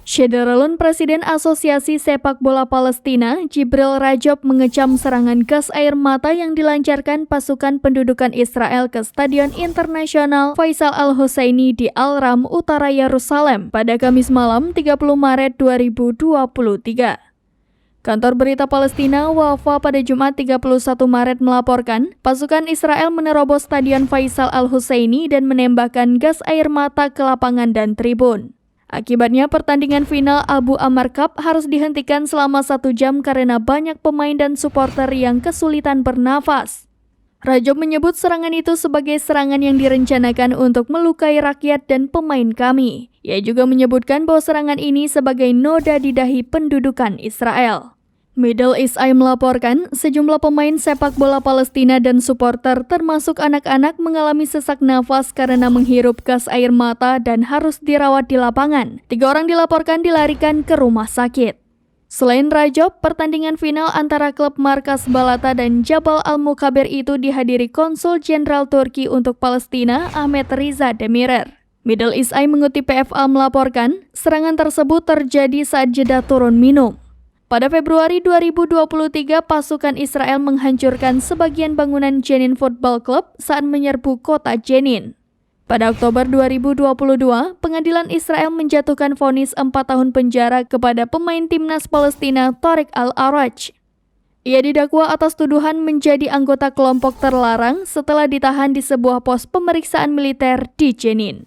Syederalun Presiden Asosiasi Sepak Bola Palestina, Jibril Rajab mengecam serangan gas air mata yang dilancarkan pasukan pendudukan Israel ke Stadion Internasional Faisal Al-Husaini di Al-Ram, Utara Yerusalem pada Kamis malam 30 Maret 2023. Kantor berita Palestina Wafa pada Jumat 31 Maret melaporkan, pasukan Israel menerobos Stadion Faisal Al-Husaini dan menembakkan gas air mata ke lapangan dan tribun. Akibatnya pertandingan final Abu Ammar Cup harus dihentikan selama 1 jam karena banyak pemain dan supporter yang kesulitan bernafas. Rajab menyebut serangan itu sebagai serangan yang direncanakan untuk melukai rakyat dan pemain kami. Ia juga menyebutkan bahwa serangan ini sebagai noda di dahi pendudukan Israel. Middle East Eye melaporkan, sejumlah pemain sepak bola Palestina dan supporter termasuk anak-anak mengalami sesak nafas karena menghirup gas air mata dan harus dirawat di lapangan. 3 orang dilaporkan dilarikan ke rumah sakit. Selain Rajab, pertandingan final antara klub Markas Balata dan Jabal Al-Mukhabir itu dihadiri Konsul Jenderal Turki untuk Palestina, Ahmed Riza Demirer. Middle East Eye mengutip PFA melaporkan, serangan tersebut terjadi saat jeda turun minum. Pada Februari 2023, pasukan Israel menghancurkan sebagian bangunan Jenin Football Club saat menyerbu kota Jenin. Pada Oktober 2022, pengadilan Israel menjatuhkan vonis 4 tahun penjara kepada pemain timnas Palestina Tariq Al-Araj. Ia didakwa atas tuduhan menjadi anggota kelompok terlarang setelah ditahan di sebuah pos pemeriksaan militer di Jenin.